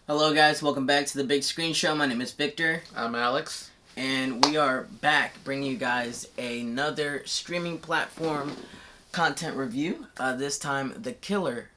Hello, guys. Welcome back to the Big Screen Show. My name is Victor, I'm Alex. and we are back bringing you guys another streaming platform content review. This time, The Killer,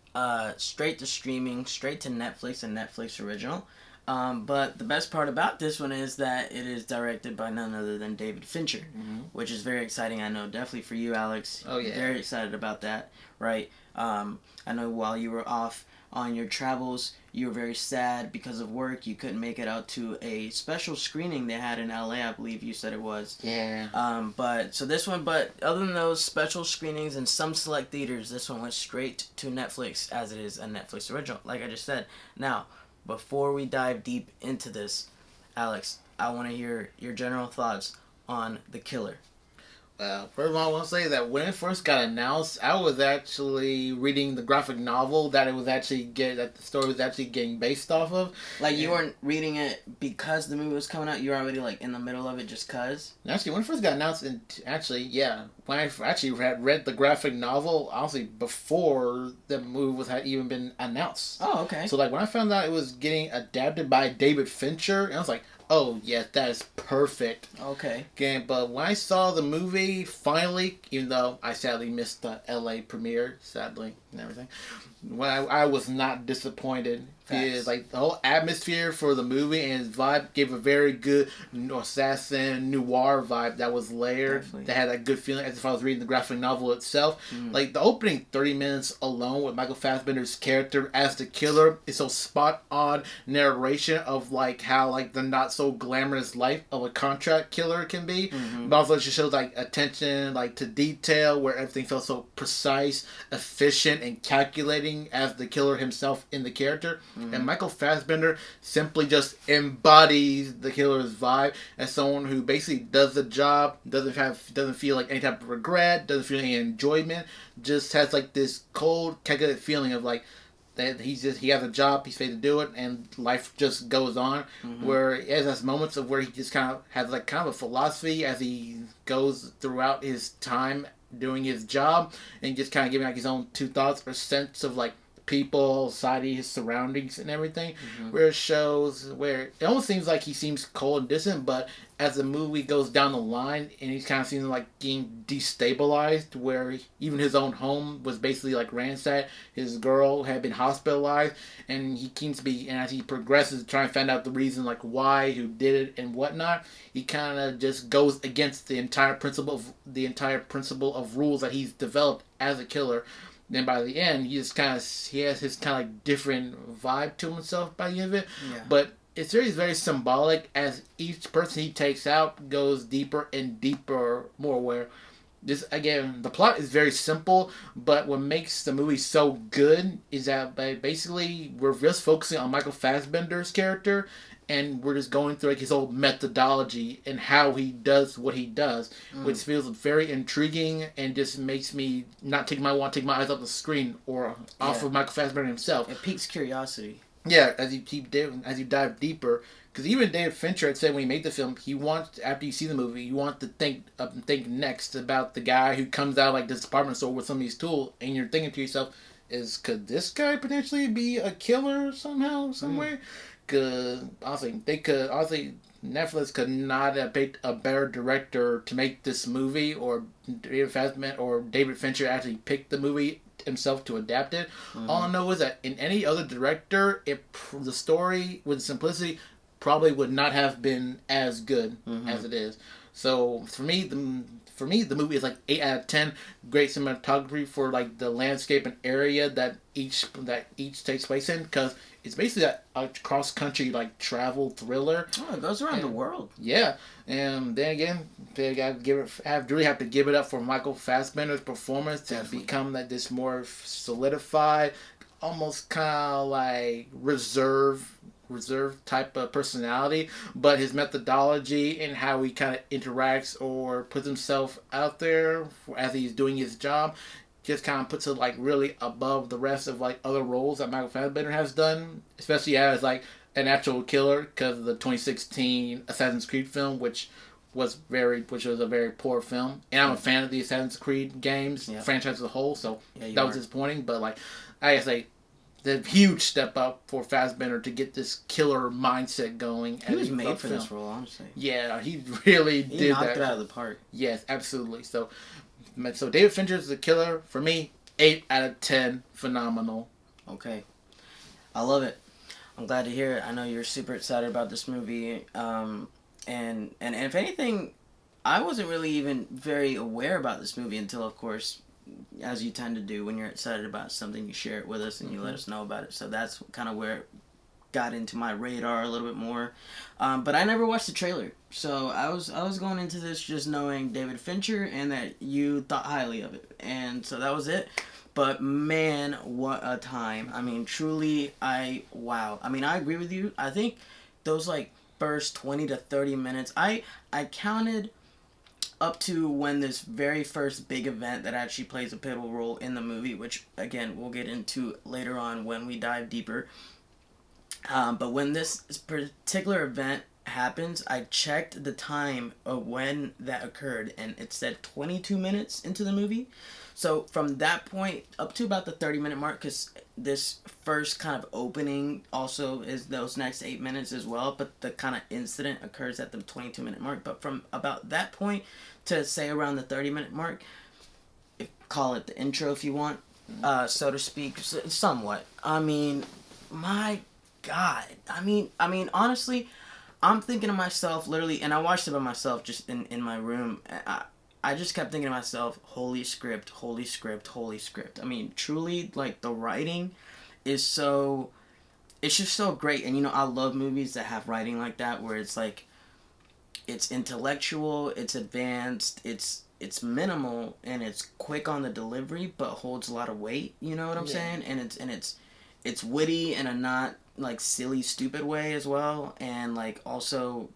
straight to streaming, straight to Netflix, and Netflix original. But the best part about this one is that it is directed by none other than David Fincher, which is very exciting. I know definitely for you, Alex. Oh, yeah. Very excited about that, right? I know while you were off on your travels, you were very sad because of work. You couldn't make it out to a special screening they had in LA, I believe you said it was. Yeah. But other than those special screenings in some select theaters, this one went straight to Netflix as it is a Netflix original, like I just said. Now, before we dive deep into this, Alex, I want to hear your general thoughts on The Killer. First of all, I want to say that when it first got announced, I was actually reading the graphic novel that the story was actually getting based off of. Like, you weren't reading it because the movie was coming out. You were already like in the middle of it just cause. Actually, when it first got announced, when I actually had read the graphic novel, honestly, before the movie had even been announced. Oh, okay. So like when I found out it was getting adapted by David Fincher, I was like, oh, yes, that is perfect. Okay. But when I saw the movie, finally, even though I sadly missed the LA premiere, sadly, and everything, I was not disappointed. Like, the whole atmosphere for the movie and its vibe gave a very good assassin noir vibe that was layered. Definitely. That had that good feeling as if I was reading the graphic novel itself. Like, the opening 30 minutes alone with Michael Fassbender's character as the killer is so spot on narration of like how like the not so glamorous life of a contract killer can be. But also it just shows like attention like to detail where everything felt so precise, efficient, and calculating as the killer himself in the character. And Michael Fassbender simply just embodies the killer's vibe as someone who basically does the job, doesn't feel like any type of regret, doesn't feel any enjoyment, just has like this cold, calculated feeling of like that he has a job, he's paid to do it, and life just goes on. Where he has moments of where he just kind of has like kind of a philosophy as he goes throughout his time doing his job, and just kind of giving like his own two thoughts or sense of like people, society, his surroundings, and everything. Where it shows where it almost seems like he seems cold and distant, but as the movie goes down the line, and he's kind of seems like getting destabilized, where even his own home was basically like ransacked. His girl had been hospitalized, and he seems to be. And as he progresses, trying to find out the reason, like why, who did it, and whatnot, he kind of just goes against the entire principle of rules that he's developed as a killer. Then by the end, he has his kind of like different vibe to himself by the end of it. Yeah. But it's very symbolic as each person he takes out goes deeper and deeper more. Where this again, the plot is very simple, but what makes the movie so good is that basically we're just focusing on Michael Fassbender's character. And we're just going through like his whole methodology and how he does what he does, which feels very intriguing and just makes me not take my eyes off the screen or off of Michael Fassbender himself. It piques curiosity. Yeah, as you dive deeper, because even David Fincher had said when he made the film, he wants after you see the movie, you want to think next about the guy who comes out of, like this department store with some of these tools, and you're thinking to yourself, could this guy potentially be a killer somehow, somewhere? Because Netflix could not have picked a better director to make this movie, or David Fassbender or David Fincher actually picked the movie himself to adapt it. All I know is that in any other director, the story with simplicity probably would not have been as good as it is. So for me, the movie is like 8 out of 10. Great cinematography for like the landscape and area that each takes place in, because it's basically a cross country like travel thriller. Oh, it goes around the world. Yeah, and then again, really have to give it up for Michael Fassbender's performance to become this more solidified, almost kind of like reserved type of personality, but his methodology and how he kind of interacts or puts himself out there as he's doing his job just kind of puts it like really above the rest of like other roles that Michael Fassbender has done, especially as like an actual killer, because of the 2016 Assassin's Creed film, which was a very poor film. And I'm a fan of the Assassin's Creed games franchise as a whole, so that was disappointing. But like I say, the huge step up for Fassbender to get this killer mindset going. He was made for this role, honestly. Yeah, he really did that. He knocked it out of the park. Yes, absolutely. So David Fincher's The Killer, for me, 8 out of 10. Phenomenal. Okay. I love it. I'm glad to hear it. I know you're super excited about this movie. And if anything, I wasn't really even very aware about this movie until, of course, as you tend to do when you're excited about something, you share it with us and you let us know about it. So that's kind of where it got into my radar a little bit more. But I never watched the trailer. So I was going into this just knowing David Fincher and that you thought highly of it. And so that was it. But man, what a time. I mean, truly, wow. I mean, I agree with you. I think those like first 20 to 30 minutes, I counted up to when this very first big event that actually plays a pivotal role in the movie, which again, we'll get into later on when we dive deeper. But when this particular event happens, I checked the time of when that occurred, and it said 22 minutes into the movie. So from that point up to about the 30-minute mark, because this first kind of opening also is those next 8 minutes as well, but the kind of incident occurs at the 22-minute mark. But from about that point to say around the 30-minute mark, call it the intro if you want, so to speak, somewhat. I mean, my God. I mean, honestly, I'm thinking to myself, literally, and I watched it by myself just in my room. I just kept thinking to myself, holy script, holy script, holy script. I mean, truly, like, the writing is so, it's just so great. And, you know, I love movies that have writing like that, where it's like, it's intellectual, it's advanced, it's minimal, and it's quick on the delivery, but holds a lot of weight, you know what I'm saying? And it's witty in a not, like, silly, stupid way as well. And, like, also,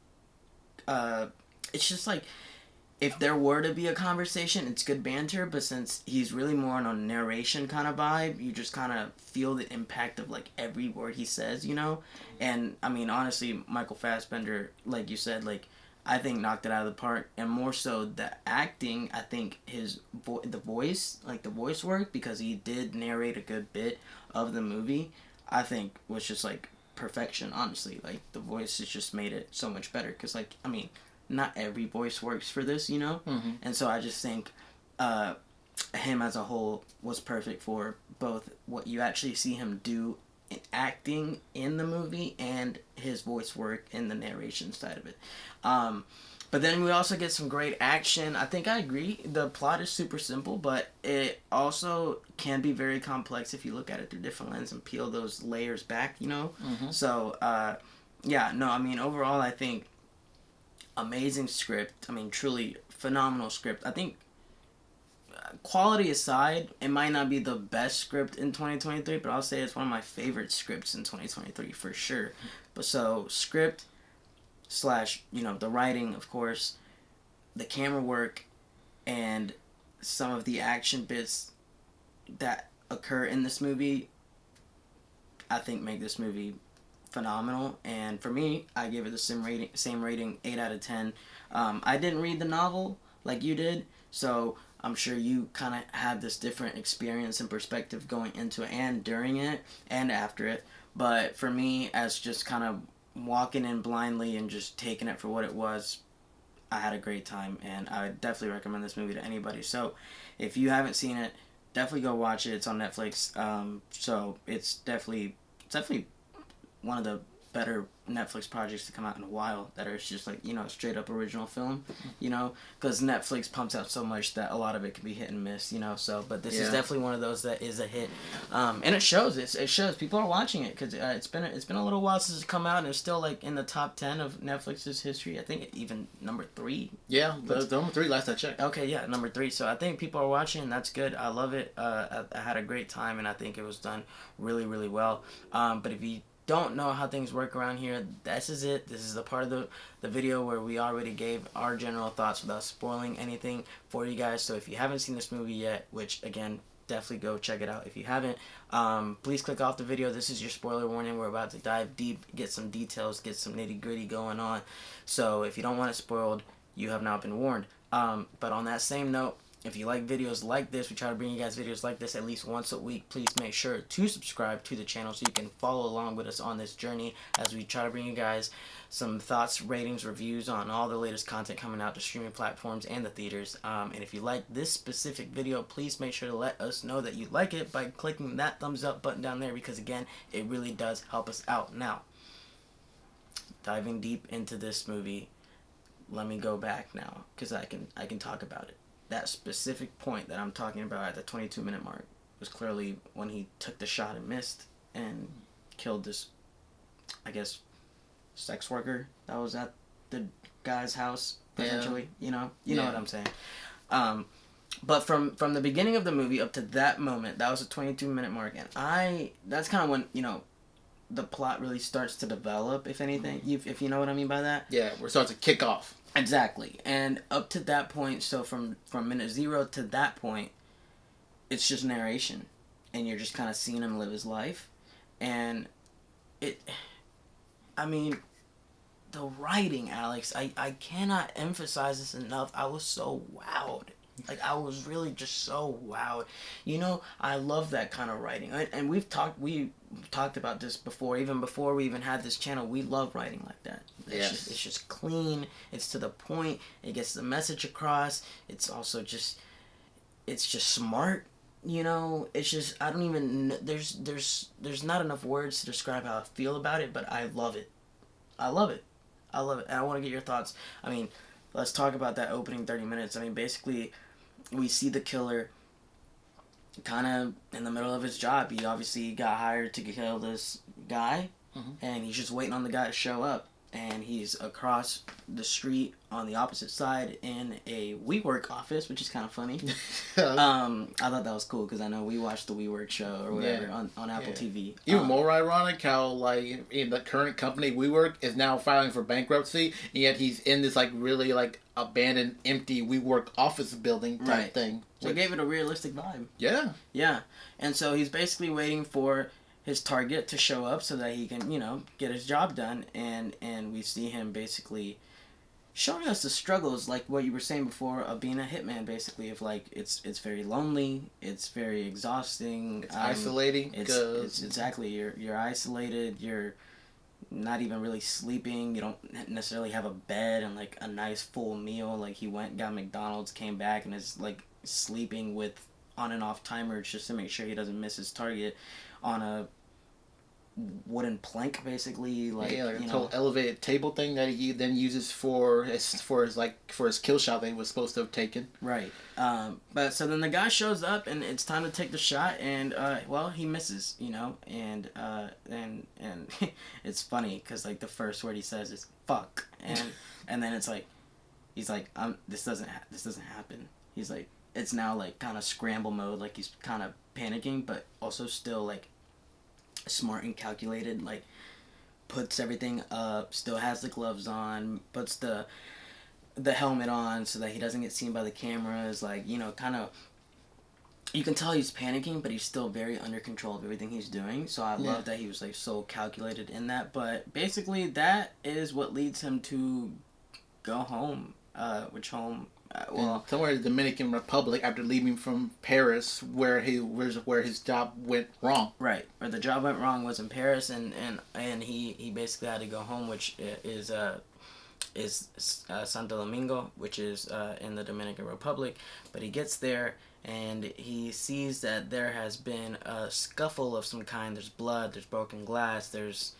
it's just, like, if there were to be a conversation, it's good banter, but since he's really more on a narration kind of vibe, you just kind of feel the impact of, like, every word he says, you know? And, I mean, honestly, Michael Fassbender, like you said, like, I think knocked it out of the park, and more so the acting, I think the voice work, because he did narrate a good bit of the movie, I think was just, like, perfection, honestly. Like, the voice has just made it so much better, because, like, I mean, not every voice works for this, you know? Mm-hmm. And so I just think him as a whole was perfect for both what you actually see him do in acting in the movie and his voice work in the narration side of it. But then we also get some great action. I think I agree. The plot is super simple, but it also can be very complex if you look at it through different lenses and peel those layers back, you know? Mm-hmm. So, yeah, no, I mean, overall, I think amazing script. I mean, truly phenomenal script. I think, quality aside, it might not be the best script in 2023, but I'll say it's one of my favorite scripts in 2023 for sure. But so, script / you know, the writing, of course, the camera work, and some of the action bits that occur in this movie, I think make this movie phenomenal. And for me, I give it the same rating, 8 out of 10. I didn't read the novel like you did, so I'm sure you kind of had this different experience and perspective going into it and during it and after it. But for me, as just kind of walking in blindly and just taking it for what it was, I had a great time, and I would definitely recommend this movie to anybody. So if you haven't seen it, definitely go watch it. It's on Netflix. So it's definitely one of the better Netflix projects to come out in a while that are just like, you know, straight up original film, you know, because Netflix pumps out so much that a lot of it can be hit and miss, you know. So but this is definitely one of those that is a hit, and it shows. It shows people are watching it, because it's been a little while since it's come out, and it's still like in the top 10 of Netflix's history. I think even number 3. Yeah, the number 3 last I checked. Okay, yeah, number 3. So I think people are watching, and that's good. I love it. I had a great time, and I think it was done really, really well. But if you don't know how things work around here, this is it. This is the part of the video where we already gave our general thoughts without spoiling anything for you guys. So if you haven't seen this movie yet, which again, definitely go check it out if you haven't, please click off the video. This is your spoiler warning. We're about to dive deep, get some details, get some nitty gritty going on. So if you don't want it spoiled, you have not been warned. But on that same note, If you like videos like this, we try to bring you guys videos like this at least once a week. Please make sure to subscribe to the channel so you can follow along with us on this journey as we try to bring you guys some thoughts, ratings, reviews on all the latest content coming out to streaming platforms and the theaters. And if you like this specific video, please make sure to let us know that you like it by clicking that thumbs up button down there, because again, it really does help us out. Now, diving deep into this movie, let me go back now because I can talk about it. That specific point that I'm talking about at the 22-minute mark was clearly when he took the shot and missed and killed this, I guess, sex worker that was at the guy's house, potentially. Yeah. You know what I'm saying. But from the beginning of the movie up to that moment, that was a 22-minute mark, and that's kind of when, the plot really starts to develop, if anything, if you know what I mean by that. Yeah, where it starts to kick off. Exactly. And up to that point, so from minute 0 to that point, it's just narration. And you're just kind of seeing him live his life. And the writing, Alex, I cannot emphasize this enough. I was so wowed. Like, I was really just so wowed. I love that kind of writing. And we talked about this before, even before we even had this channel. We love writing like that. It's just clean. It's to the point. It gets the message across. It's also just smart. It's just, I don't even, there's not enough words to describe how I feel about it, but I love it. I love it. And I want to get your thoughts. Let's talk about that opening 30 minutes. Basically, we see the killer kind of in the middle of his job. He obviously got hired to kill this guy, and he's just waiting on the guy to show up. And he's across the street on the opposite side in a WeWork office, which is kind of funny. I thought that was cool because I know we watched the WeWork show or whatever on Apple TV. Even more ironic how, like, in the current company, WeWork is now filing for bankruptcy, and yet he's in this, like, really, like, abandoned, empty WeWork office building type thing. So it gave it a realistic vibe. Yeah. Yeah. And so he's basically waiting for his target to show up so that he can, get his job done. And we see him basically showing us the struggles, like what you were saying before, of being a hitman, basically, of like, it's very lonely, it's very exhausting. It's isolating. It's exactly, you're isolated, you're not even really sleeping, you don't necessarily have a bed and like a nice full meal. Like, he went, got McDonald's, came back, and is like sleeping with on and off timers just to make sure he doesn't miss his target on a wooden plank, basically, like a whole elevated table thing that he then uses for his kill shot that he was supposed to have taken. Right. But so then the guy shows up and it's time to take the shot, and he misses, and it's funny because like the first word he says is fuck, and then it's like he's like, this doesn't happen. He's like, it's now like kind of scramble mode, like he's kind of panicking, but also still like smart and calculated, like puts everything up, still has the gloves on, puts the helmet on so that he doesn't get seen by the cameras, like, kind of, you can tell he's panicking, but he's still very under control of everything he's doing. So I love that he was like so calculated in that. But basically that is what leads him to go home, somewhere in the Dominican Republic after leaving from Paris, where his job went wrong. Right, where the job went wrong was in Paris, and he basically had to go home, which is Santo Domingo, which is in the Dominican Republic. But he gets there and he sees that there has been a scuffle of some kind. There's blood, there's broken glass, there's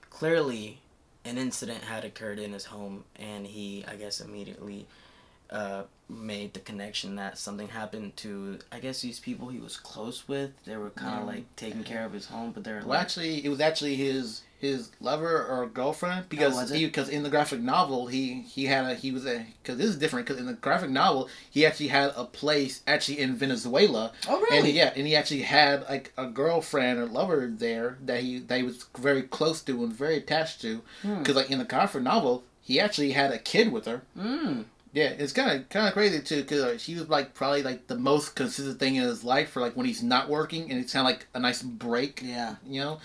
clearly an incident had occurred in his home, and he, I guess, immediately made the connection that something happened to, I guess, these people he was close with. They were kind of like taking care of his home, but they're it was actually his lover or girlfriend, because because in the graphic novel because this is different, because in the graphic novel he actually had a place actually in Venezuela. Oh really? And he actually had like a girlfriend or lover there that he was very close to and very attached to, because like in the graphic novel he actually had a kid with her. Yeah, it's kind of crazy too, because she was like probably like the most consistent thing in his life for like when he's not working, and it's kind of like a nice break. Yeah,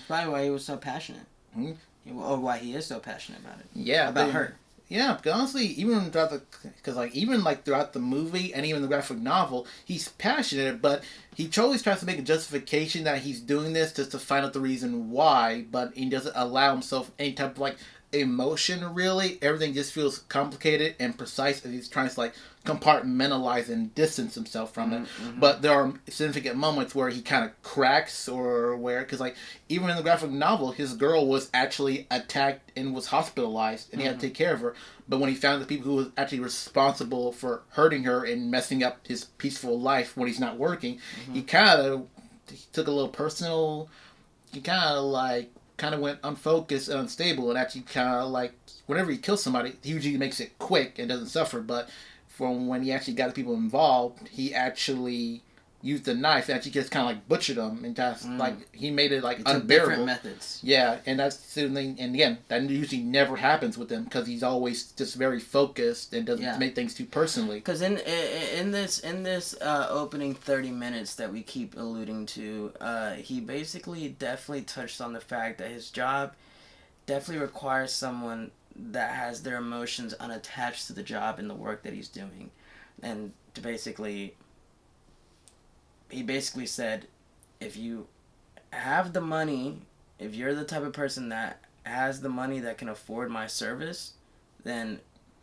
probably why he was so passionate, or why he is so passionate about it. Yeah, about her. Yeah, because honestly, even throughout throughout the movie and even the graphic novel, he's passionate, but he always tries to make a justification that he's doing this just to find out the reason why. But he doesn't allow himself any type of emotion. Really, everything just feels complicated and precise, as he's trying to compartmentalize and distance himself from it. Mm-hmm. But there are significant moments where he kind of cracks, or where, because even in the graphic novel, his girl was actually attacked and was hospitalized, and he had to take care of her. But when he found the people who was actually responsible for hurting her and messing up his peaceful life when he's not working, he took a little personal. He kind of went unfocused and unstable, and actually whenever he kills somebody, he usually makes it quick and doesn't suffer. But from when he actually got the people involved, he actually used the knife and actually just kind of butchered them, and just he made it unbearable. Different methods. Yeah, and that's the thing. And again, that usually never happens with him, because he's always just very focused and doesn't make things too personally. Because in this opening 30 minutes that we keep alluding to, he basically definitely touched on the fact that his job definitely requires someone that has their emotions unattached to the job and the work that he's doing. And he basically said, if you have the money, if you're the type of person that has the money that can afford my service, then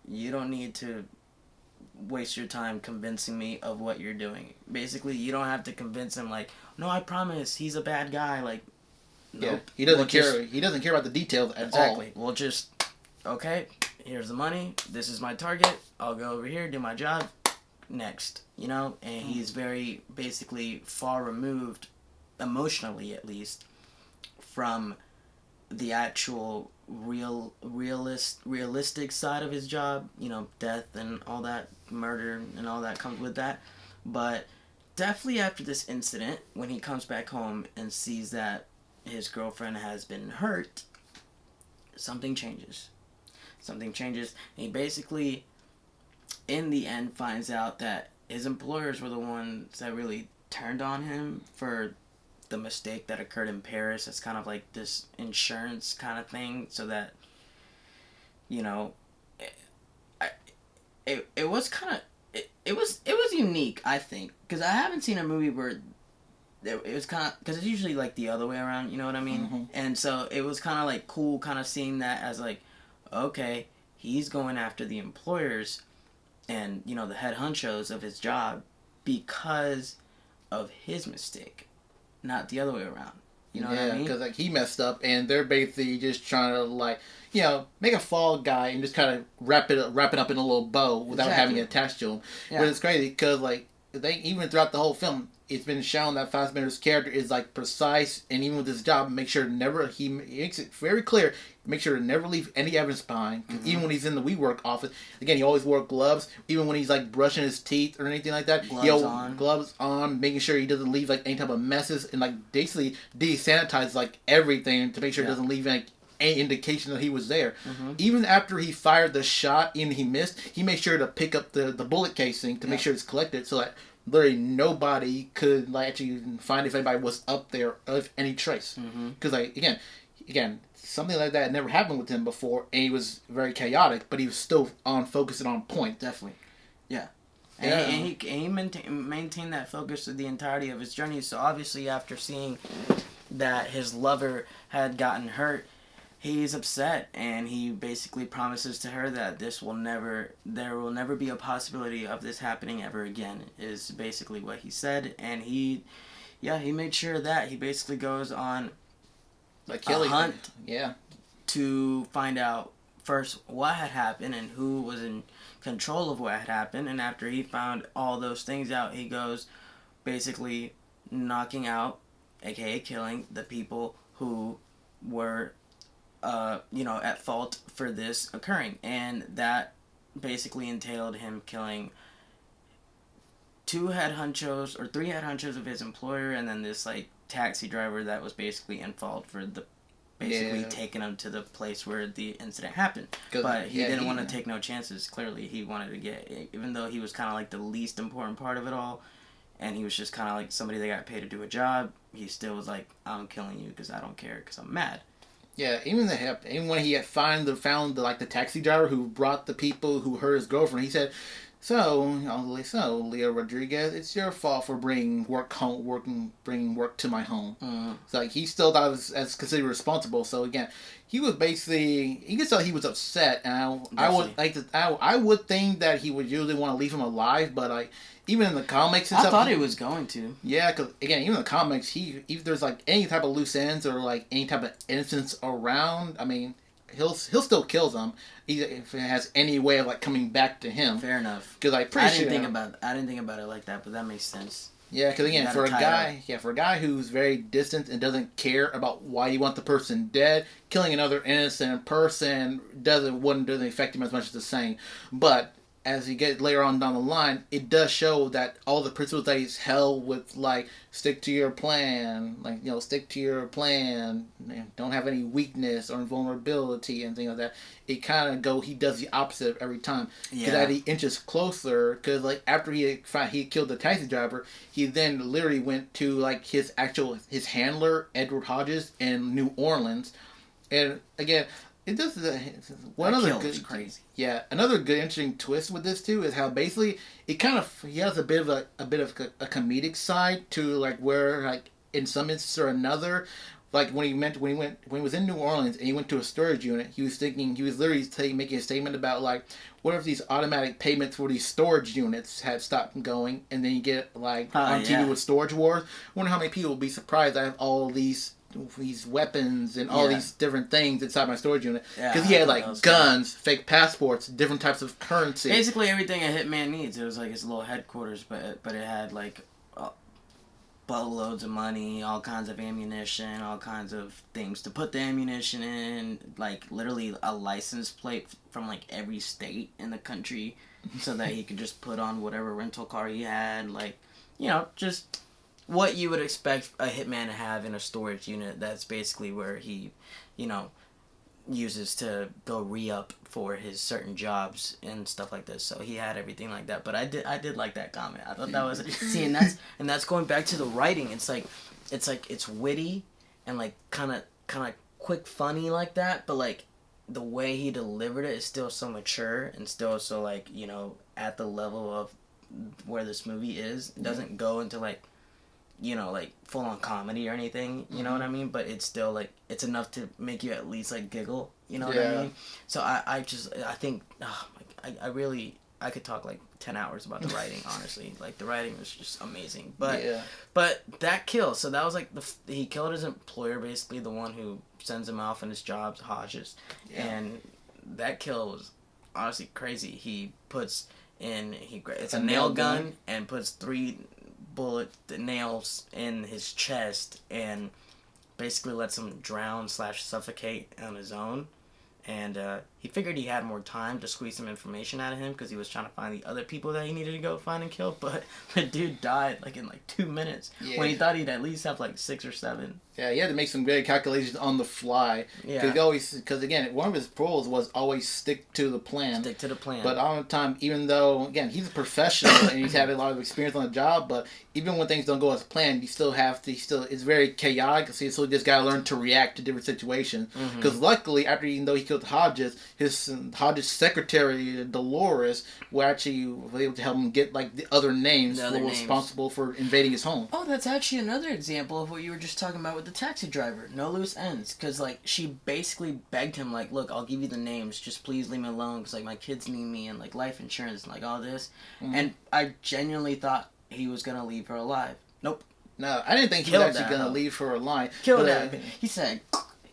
you don't need to waste your time convincing me of what you're doing. Basically, you don't have to convince him no, I promise, he's a bad guy. Nope. Yeah, he doesn't care. He doesn't care about the details at all. Exactly. We'll just, okay, here's the money. This is my target. I'll go over here, do my job. Next, and he's very basically far removed, emotionally at least, from the actual realistic side of his job. Death and all that, murder and all that comes with that. But definitely after this incident, when he comes back home and sees that his girlfriend has been hurt, something changes. And he basically, in the end, finds out that his employers were the ones that really turned on him for the mistake that occurred in Paris. It's kind of like this insurance kind of thing, so that it was kind of it was unique, I think, because I haven't seen a movie where it was kind of, because it's usually the other way around, you know what I mean? Mm-hmm. And so it was kind of cool, kind of seeing that as okay, he's going after the employers and the head honchos of his job because of his mistake, not the other way around. You know what I mean? Because he messed up, and they're basically just trying to make a fall guy and just kind of wrap it up in a little bow without having it attached to him. Yeah. But it's crazy because they, even throughout the whole film, it's been shown that Fassbender's character is precise, and even with his job, he makes it very clear. Make sure to never leave any evidence behind. Because even when he's in the WeWork office, again, he always wore gloves. Even when he's brushing his teeth or anything like that, gloves on, making sure he doesn't leave any type of messes, and basically desanitize everything to make sure it doesn't leave any indication that he was there. Mm-hmm. Even after he fired the shot and he missed, he made sure to pick up the bullet casing to make sure it's collected, so that literally nobody could actually find if anybody was up there of any trace. Because again, something like that never happened with him before, and he was very chaotic, but he was still on focus and on point. Definitely, yeah. And he maintained that focus through the entirety of his journey. So obviously, after seeing that his lover had gotten hurt, he's upset, and he basically promises to her that there will never be a possibility of this happening ever again, is basically what he said. And he made sure of that. He basically goes on a hunt to find out first what had happened and who was in control of what had happened. And after he found all those things out, he goes basically knocking out, aka killing, the people who were at fault for this occurring. And that basically entailed him killing 3 head honchos of his employer, and then this taxi driver that was basically in fault for taking him to the place where the incident happened. But he didn't want to take no chances. Clearly, he wanted to get, even though he was kind of the least important part of it all, and he was just kind of somebody that got paid to do a job, he still was I'm killing you because I don't care, because I'm mad. Yeah, even when he had found the like the taxi driver who brought the people who hurt his girlfriend, he said, "So, Leo Rodriguez, it's your fault for bringing work to my home." So like he still thought as considered responsible. So again, he was basically you could tell he was upset, and I would like to I would think that he would usually want to leave him alive, but like even in the comics and I stuff, thought he was going to. yeah, because again, even in the comics, if there's like any type of loose ends or like any type of innocence around, I mean, he'll still kill them if it has any way of like coming back to him. Fair enough. Because I didn't think about it like that, but that makes sense. Yeah, because again, for a guy who's very distant and doesn't care about why you want the person dead, killing another innocent person doesn't affect him as much as the same. But as you get later on down the line, it does show that all the principles that he's held with, like, stick to your plan, don't have any weakness or invulnerability and things like that. It kind of he does the opposite every time. Because as he inches closer, because, like, after he killed the taxi driver, he then literally went to, like, his handler, Edward Hodges, in New Orleans. And, again, it does crazy. Yeah, another good interesting twist with this too is how basically he has a bit of a comedic side to like where like in some instance or another, like when he was in New Orleans and he went to a storage unit, he was literally making a statement about like what if these automatic payments for these storage units had stopped going, and then you get like on TV with Storage Wars. I wonder how many people will be surprised I have all these weapons and all these different things inside my storage unit, because he had like guns, fake passports, different types of currency, basically everything a hitman needs. It was like his little headquarters, but it had like boatloads of money, all kinds of ammunition, all kinds of things to put the ammunition in, like literally a license plate from like every state in the country so that he could just put on whatever rental car he had, like, you know, just what you would expect a hitman to have in a storage unit. That's basically where he, you know, uses to go re-up for his certain jobs and stuff like this. So he had everything like that. But I did like that comment. I thought that was and that's going back to the writing. It's witty and like kind of quick funny like that, but like the way he delivered it is still so mature and still so like, you know, at the level of where this movie is. It doesn't go into like, you know, like full on comedy or anything, you know what I mean? But it's still like, it's enough to make you at least like giggle, you know what I mean? So I think, I could talk like 10 hours about the writing, honestly. Like the writing was just amazing. But that kill, so that was like, he killed his employer, basically the one who sends him off on his jobs, Hodges. Yeah. And that kill was honestly crazy. He puts it's a nail gun and puts 3 bullet nails in his chest and basically lets him drown / suffocate on his own. And he figured he had more time to squeeze some information out of him because he was trying to find the other people that he needed to go find and kill. But the dude died like in like 2 minutes when he thought he'd at least have like 6 or 7. Yeah, he had to make some great calculations on the fly. Yeah. Because again, one of his rules was always stick to the plan. Stick to the plan. But all the time, even though, again, he's a professional and he's had a lot of experience on the job, but even when things don't go as planned, it's very chaotic. So you still just got to learn to react to different situations. Because luckily, even though he killed Hodges, Hodges' secretary, Dolores, was able to help him get like the other names who were responsible for invading his home. Oh, that's actually another example of what you were just talking about with the taxi driver. No loose ends. Because, like, she basically begged him, like, look, I'll give you the names. Just please leave me alone because, like, my kids need me and, like, life insurance and, like, all this. And I genuinely thought he was going to leave her alive. Nope. No, I didn't think he was actually going to leave her alive. Killed her. He said,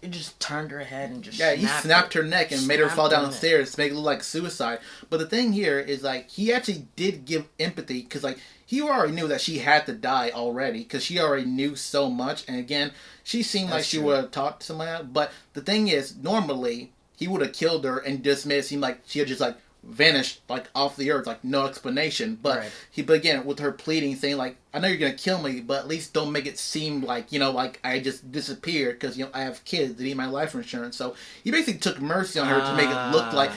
it just turned her head and just he snapped her neck and made her fall down the stairs to make it look like suicide. But the thing here is, like, he actually did give empathy because, like, he already knew that she had to die already because she already knew so much. And again, she seemed like she would have talked to somebody else. But the thing is, normally, he would have killed her and just made it seem like she had just, like, vanished, like, off the earth, like, no explanation. But but again, with her pleading, saying, like, I know you're going to kill me, but at least don't make it seem like, you know, like I just disappeared because, you know, I have kids that need my life insurance. So he basically took mercy on her to make it look like,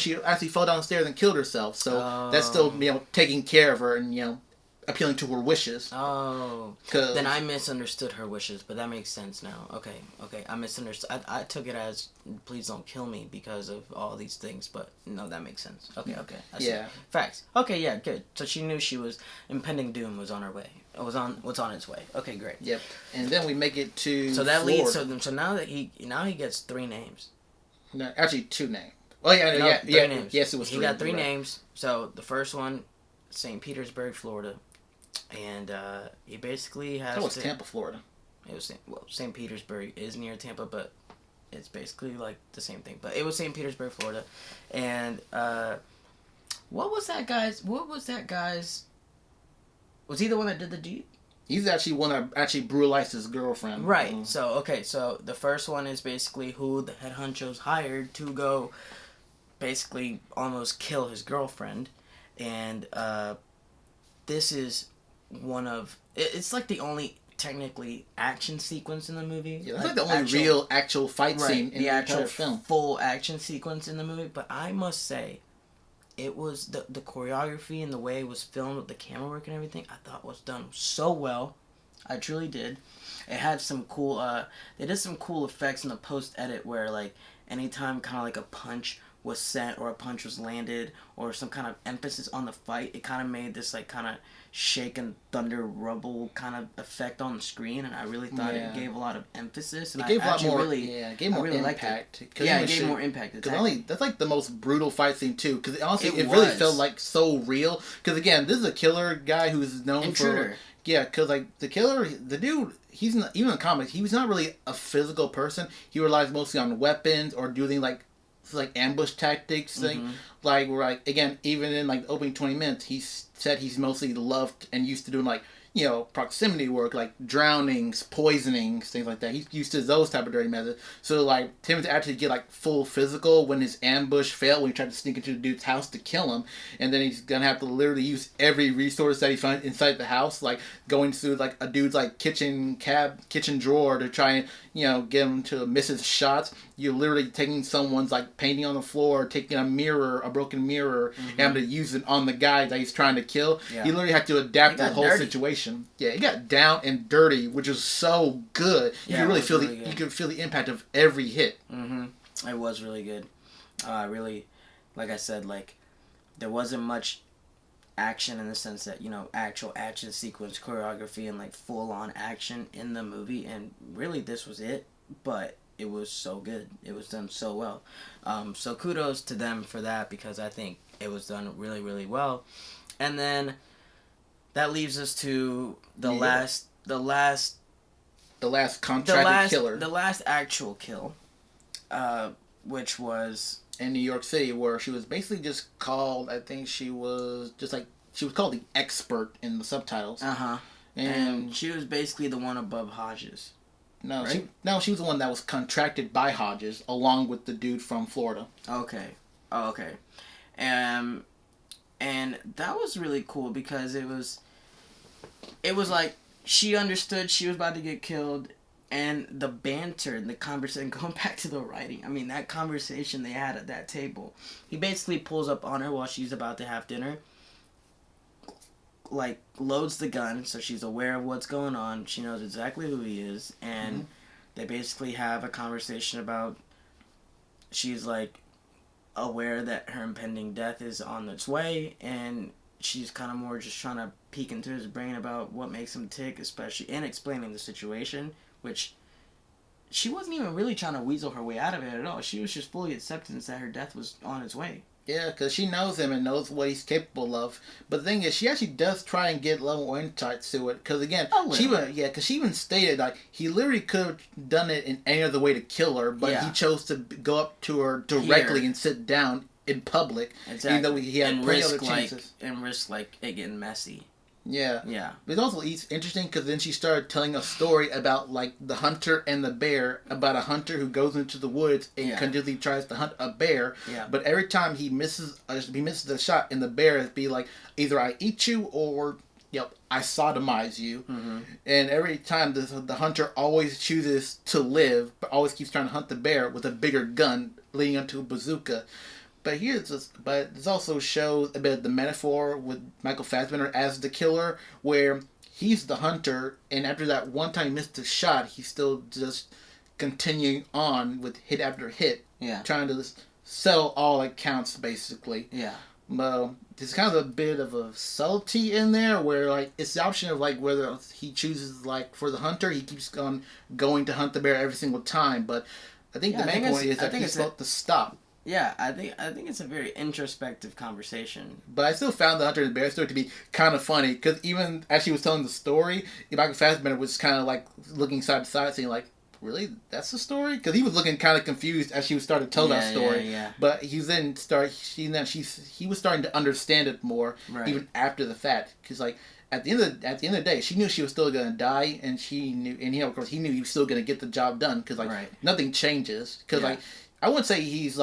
she actually fell downstairs and killed herself. So that's still, you know, taking care of her and, you know, appealing to her wishes. Oh, then I misunderstood her wishes, but that makes sense now. Okay, I misunderstood. I took it as, please don't kill me because of all these things, but no, that makes sense. Okay, I see. Yeah. Facts. Okay, yeah, good. So she knew impending doom was on her way. Was on its way. Okay, great. Yep. And then we make it to So that Florida. leads. So now he gets 3 names. No, actually 2 names. Oh yeah, No, yeah, 3 yeah. names. Yes, it was 3. He got 3 names. So the first one, St. Petersburg, Florida. And he basically has. That was Tampa, Florida. It was St. Petersburg is near Tampa, but it's basically like the same thing. But it was St. Petersburg, Florida, and what was that guy's? Was he the one that did the deed? He's actually one that actually brutalized his girlfriend. Right. So the first one is basically who the head honchos hired to go, basically almost kill his girlfriend, and this is. It's like the only technically action sequence in the movie. Yeah, that's like the only real actual fight scene in the entire film. Full action sequence in the movie. But I must say, it was the choreography and the way it was filmed with the camera work and everything. I thought was done so well. I truly did. It had some cool. They did some cool effects in the post edit where like anytime kind of like a punch was sent or a punch was landed or some kind of emphasis on the fight, it kind of made this like kind of shaken thunder rubble kind of effect on the screen, and I really thought it gave a lot of emphasis. And it gave a lot more. It gave more impact. It gave more impact. Because that's like the most brutal fight scene too. Because honestly, it really felt like so real. Because again, this is a killer guy who's known for. Yeah, because like the killer, the dude, he's not even in the comics. He was not really a physical person. He relies mostly on weapons or doing like ambush tactics thing. Like where like again, even in like the opening 20 minutes, he said he's mostly loved and used to doing like proximity work, like drownings, poisonings, things like that. He's used to those type of dirty methods. So like Tim to actually get like full physical when his ambush failed when he tried to sneak into the dude's house to kill him, and then he's gonna have to literally use every resource that he finds inside the house, like going through like a dude's like kitchen drawer to try and get him to miss his shots. You're literally taking someone's like painting on the floor, taking a broken mirror, and having to use it on the guy that he's trying to kill. Yeah. He literally had to adapt to the whole situation. Yeah, it got down and dirty, which is so good. You can really feel you can feel the impact of every hit. It was really good. Really, like I said, like there wasn't much action in the sense that actual action sequence choreography and like full on action in the movie, and really this was it. But it was so good. It was done so well. So kudos to them for that, because I think it was done really, really well. And then that leaves us to the last contracted killer. The last actual kill, which was in New York City, where she was basically just called, I think she was called the expert in the subtitles. And she was basically the one above Hodges. No, right? She was the one that was contracted by Hodges along with the dude from Florida. Okay. Oh, okay. And that was really cool because it was like she understood she was about to get killed, and the banter and the conversation, going back to the writing, I mean, that conversation they had at that table, he basically pulls up on her while she's about to have dinner, like loads the gun so she's aware of what's going on, she knows exactly who he is, and they basically have a conversation about, she's like aware that her impending death is on its way, and she's kind of more just trying to peek into his brain about what makes him tick, especially in explaining the situation, which she wasn't even really trying to weasel her way out of it at all. She was just fully acceptance that her death was on its way. Yeah, because she knows him and knows what he's capable of. But the thing is, she actually does try and get a little more insight to it. Because again, she even stated like he literally could have done it in any other way to kill her, but he chose to go up to her directly and sit down in public, even though he had plenty other chances. And risk like it getting messy. Yeah. Yeah. But it's also interesting because then she started telling a story about like the hunter and the bear, about a hunter who goes into the woods and continually tries to hunt a bear. Yeah. But every time he misses the shot, and the bear is be like, either I eat you or I sodomize you. And every time the hunter always chooses to live, but always keeps trying to hunt the bear with a bigger gun leading up to a bazooka. But this also shows a bit of the metaphor with Michael Fassbender as the killer, where he's the hunter, and after that one time he missed a shot, he's still just continuing on with hit after hit, trying to sell all accounts basically. Yeah. There's kind of a bit of a subtlety in there where like it's the option of like whether he chooses like for the hunter, he keeps going to hunt the bear every single time, but I think the main point is that he's about to stop. Yeah, I think it's a very introspective conversation. But I still found the Hunter and the Bear story to be kind of funny, because even as she was telling the story, Michael Fassbender was kind of like looking side to side, saying like, "Really, that's the story?" Because he was looking kind of confused as she was starting to tell that story. Yeah. But he was starting to understand it more, even after the fact. Because like at the end of the day, she knew she was still gonna die, and she knew, and of course he knew he was still gonna get the job done. Because like nothing changes. Because like I wouldn't say he's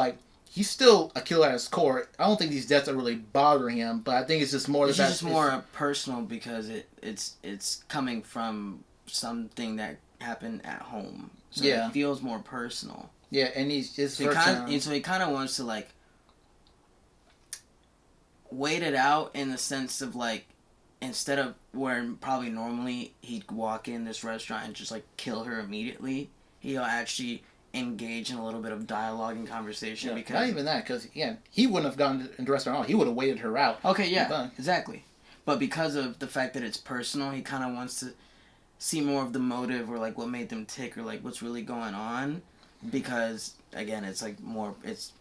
still a killer at his core. I don't think these deaths are really bothering him, but I think it's just more. It's just more personal because it's coming from something that happened at home. So it feels more personal. Yeah, and he's just so he kind of wants to like wait it out in the sense of like instead of where probably normally he'd walk in this restaurant and just like kill her immediately, he'll actually engage in a little bit of dialogue and conversation because not even that, because he wouldn't have gone into the restaurant at all. He would have waited her out. Okay, yeah, exactly. But because of the fact that it's personal, he kind of wants to see more of the motive or like what made them tick or like what's really going on. Because again, it's like it's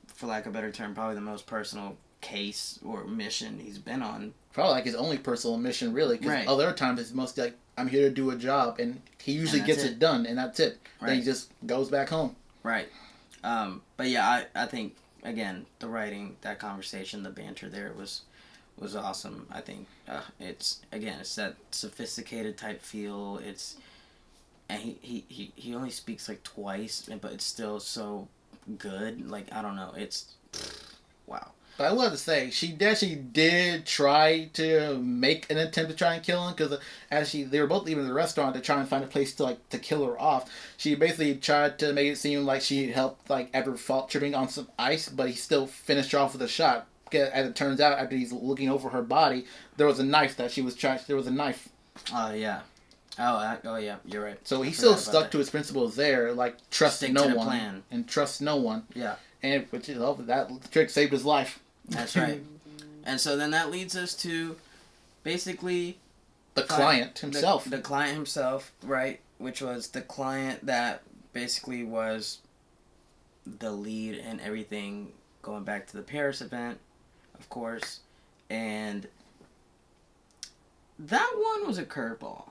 for lack of a better term, probably the most personal case or mission he's been on. Probably like his only personal mission, really. Because other times it's mostly like, I'm here to do a job, and he usually gets it done, and that's it. Right. Then he just goes back home. Right. But yeah, I think, again, the writing, that conversation, the banter there was awesome. I think it's that sophisticated type feel. And he only speaks like twice, but it's still so good. Like, I don't know. It's, wow. But I will have to say, she actually did try to make an attempt to try and kill him, because they were both leaving the restaurant to try and find a place to kill her off. She basically tried to make it seem like she helped after tripping on some ice, but he still finished her off with a shot. As it turns out, after he's looking over her body, there was a knife that she was trying. There was a knife. Oh yeah. Oh yeah. You're right. So he still stuck to his principles there, trust no one plan. And trust no one. Yeah. And which is that trick saved his life. That's right. And so then that leads us to basically the client himself. The client himself, right? Which was the client that basically was the lead in everything going back to the Paris event, of course. And that one was a curveball.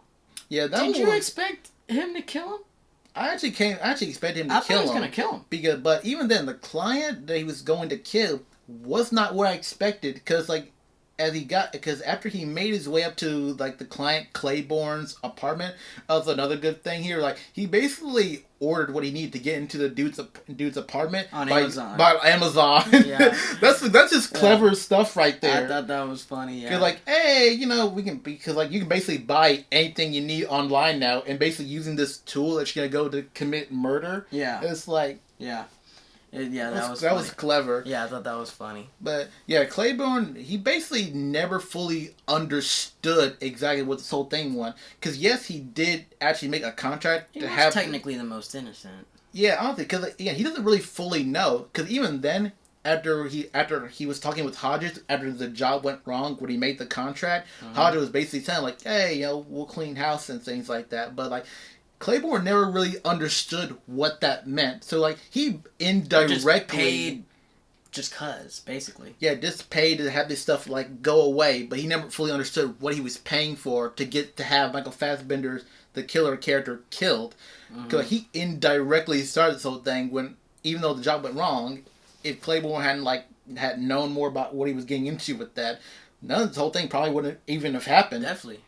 Yeah, Did you expect him to kill him? I actually expected him to kill him. I thought he was going to kill him. But even then, the client that he was going to kill was not what I expected, because after he made his way up to the client Claiborne's apartment, that's another good thing here. He basically ordered what he needed to get into the dude's apartment on Amazon. By Amazon. Yeah, that's just clever stuff right there. I thought that was funny. Yeah, because hey, we can you can basically buy anything you need online now, and basically using this tool that you're gonna go to commit murder. Yeah, it's yeah. That was clever. Yeah, I thought that was funny. But yeah, Claiborne, he basically never fully understood exactly what this whole thing was. Because yes, he did actually make a contract to have. Technically, the most innocent. Yeah, I don't think because he doesn't really fully know. Because even then, after he was talking with Hodges after the job went wrong when he made the contract, Hodges was basically saying hey, we'll clean house and things like that. But Claiborne never really understood what that meant. So, he indirectly... Just paid just 'cause, basically. Yeah, just paid to have this stuff, go away. But he never fully understood what he was paying for to have Michael Fassbender's, the killer character, killed. Because he indirectly started this whole thing when, even though the job went wrong, if Claiborne had known more about what he was getting into with that, none of this whole thing probably wouldn't even have happened. Definitely.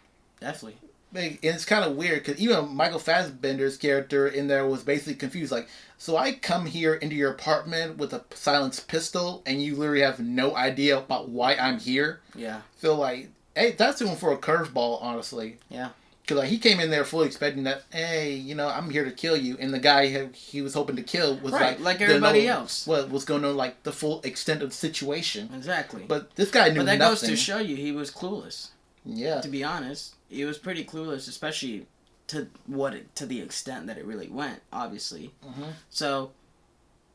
And it's kind of weird because even Michael Fassbender's character in there was basically confused. So I come here into your apartment with a silenced pistol, and you literally have no idea about why I'm here. Yeah. So hey, that's doing for a curveball, honestly. Yeah. Because like, he came in there fully expecting that, hey, I'm here to kill you. And the guy he was hoping to kill was like everybody else. Was going to know like the full extent of the situation. Exactly. But this guy knew nothing. But that goes to show you he was clueless. Yeah. To be honest, he was pretty clueless, especially to the extent that it really went. Obviously. Mm-hmm. So,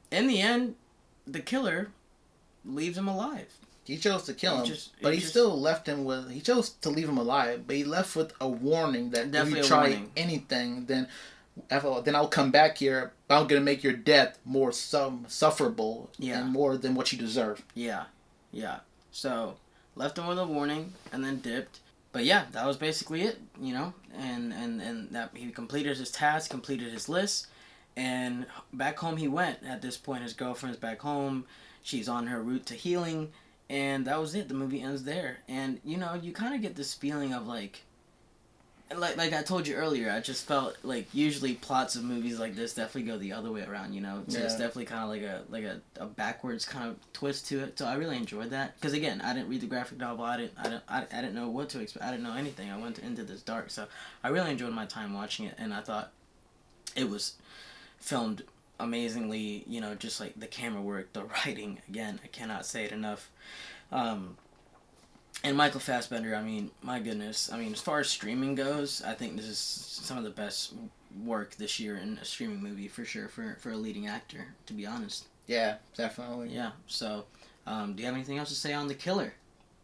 in the end, the killer leaves him alive. He chose to kill him, but he still left him with... He chose to leave him alive, but he left with a warning that if you try anything, then I'll come back here, but I'm going to make your death more sufferable and more than what you deserve. Yeah. So, left him with a warning, and then dipped. But yeah, that was basically it, and that he completed his task, completed his list, and back home he went. At this point, his girlfriend's back home. She's on her route to healing. And that was it. The movie ends there. And, you kind of get this feeling of, like I told you earlier, I just felt like usually plots of movies like this definitely go the other way around, So it's definitely kind of like a backwards kind of twist to it. So I really enjoyed that. Because, again, I didn't read the graphic novel. I didn't know what to expect. I didn't know anything. I went into this dark. So I really enjoyed my time watching it. And I thought it was filmed amazingly, just like the camera work, the writing, again, I cannot say it enough. And Michael Fassbender, I mean, my goodness, as far as streaming goes, I think this is some of the best work this year in a streaming movie for sure, for a leading actor, to be honest. Yeah, definitely. Yeah, so, do you have anything else to say on The Killer?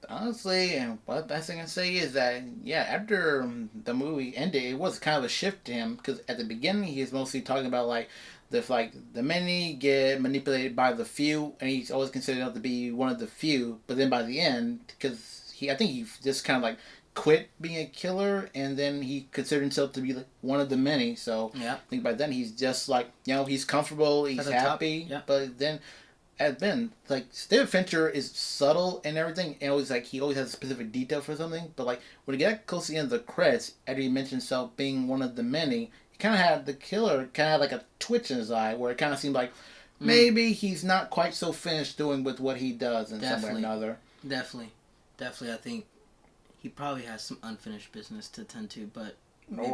Honestly, and what the best thing I can say is that, after the movie ended, it was kind of a shift to him, because at the beginning, he was mostly talking about, the many get manipulated by the few, and he's always considered to be one of the few, but then by the end, because I think he just kind of, quit being a killer, and then he considered himself to be, one of the many, so yeah. I think by then he's just, he's comfortable, he's happy, but then... David Fincher is subtle and everything, and always he always has a specific detail for something. But when you get close to the end of the credits, after he mentioned himself being one of the many, he kind of had the killer had a twitch in his eye, where it kind of seemed like maybe he's not quite so finished doing with what he does in some way or another. Definitely, I think he probably has some unfinished business to tend to, but maybe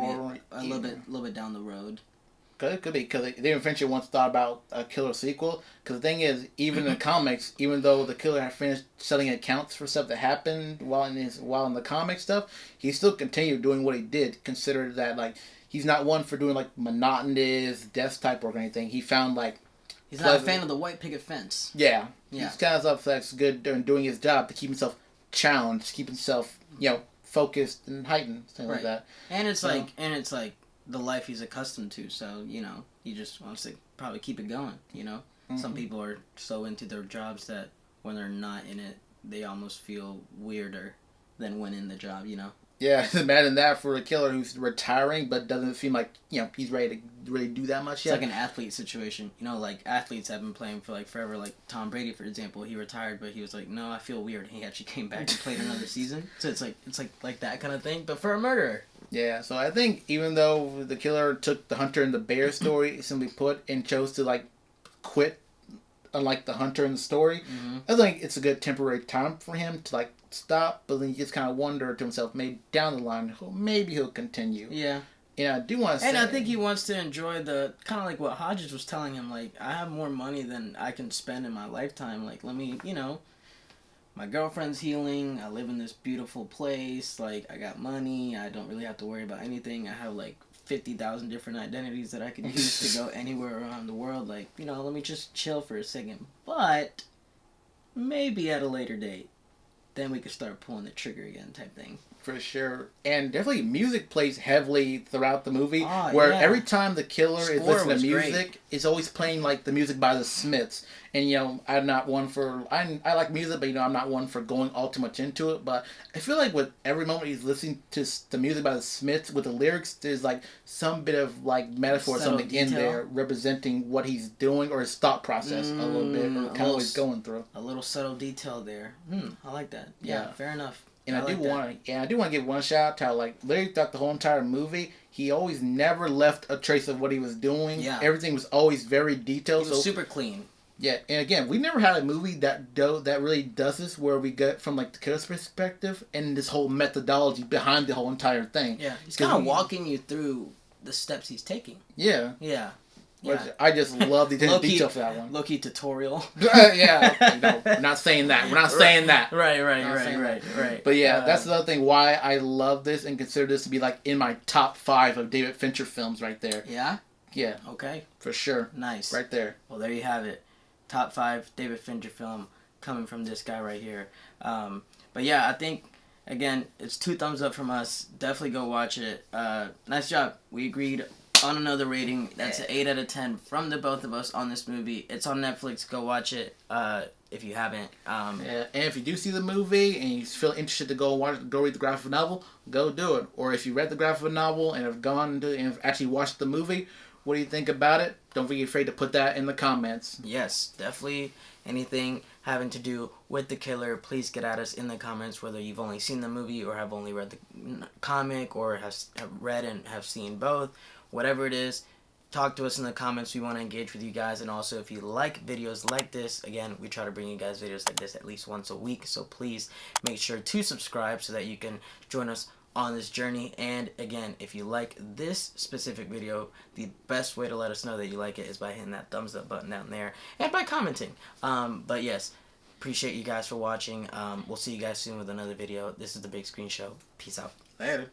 a little bit down the road. It could be, because David Fincher once thought about a killer sequel. Because the thing is, even in the comics, even though the killer had finished selling accounts for stuff that happened while in the comic stuff, he still continued doing what he did. Considered that he's not one for doing monotonous death type work or anything. He found he's not a fan of the white picket fence. Yeah. He's kind of stuff that's good in doing his job to keep himself challenged, keep himself focused and heightened, things like that. And it's the life he's accustomed to, so he just wants to probably keep it going. Some people are so into their jobs that when they're not in it, they almost feel weirder than when in the job. Yeah, imagine that for a killer who's retiring but doesn't seem like he's ready to really do that much yet. It's like an athlete situation. Athletes have been playing for forever. Like Tom Brady, for example, he retired, but he was like, no, I feel weird. He actually came back and played another season. So it's like that kind of thing, but for a murderer. Yeah, so I think even though the killer took the hunter and the bear story, simply put, and chose to quit, unlike the hunter in the story, I think it's a good temporary time for him to stop, but then you just kind of wonder to himself, maybe down the line, maybe he'll continue. Yeah. Yeah, I do want to say... And I think he wants to enjoy the... Kind of like what Hodges was telling him, I have more money than I can spend in my lifetime. Let me, my girlfriend's healing, I live in this beautiful place, I got money, I don't really have to worry about anything, I have 50,000 different identities that I could use to go anywhere around the world, let me just chill for a second. But maybe at a later date, then we could start pulling the trigger again type thing. For sure. And definitely music plays heavily throughout the movie, where every time the killer is listening to music, it's always playing the music by the Smiths. And I'm not one for... I like music, but I'm not one for going all too much into it. But I feel with every moment he's listening to the music by the Smiths, with the lyrics, there's some bit of metaphor or something detail in there representing what he's doing or his thought process a little bit, or kind of what he's going through. A little subtle detail there. I like that. Yeah, fair enough. And I do want to give one shout out to how literally throughout the whole entire movie, he always never left a trace of what he was doing. Yeah. Everything was always very detailed. He was super clean. Yeah, and again, we never had a movie that really does this, where we get from like the killer's perspective and this whole methodology behind the whole entire thing. Yeah, he's kind of walking you through the steps he's taking. Yeah. Yeah. Which I just love the detail for that one. Low-key tutorial. Yeah. No, we're not saying that. We're not saying that. Right. But yeah, that's the other thing why I love this and consider this to be like in my top 5 of David Fincher films right there. Yeah? Yeah. Okay. For sure. Nice. Right there. Well, there you have it. Top 5 David Fincher film coming from this guy right here. But yeah, I think, again, it's 2 thumbs up from us. Definitely go watch it. Nice job. We agreed on another rating. That's an 8 out of 10 from the both of us on this movie. It's on Netflix. Go watch it if you haven't. Yeah, and if you do see the movie and you feel interested to go read the graphic novel, go do it. Or if you read the graphic novel and have actually watched the movie, what do you think about it? Don't be afraid to put that in the comments. Yes, definitely. Anything having to do with the killer, please get at us in the comments, whether you've only seen the movie or have only read the comic or have read and have seen both. Whatever it is, talk to us in the comments. We want to engage with you guys. And also, if you like videos like this, again, we try to bring you guys videos like this at least once a week. So please make sure to subscribe so that you can join us on this journey. And again, if you like this specific video, the best way to let us know that you like it is by hitting that thumbs up button down there and by commenting. But yes, appreciate you guys for watching. We'll see you guys soon with another video. This is The Big Screen Show. Peace out. Later.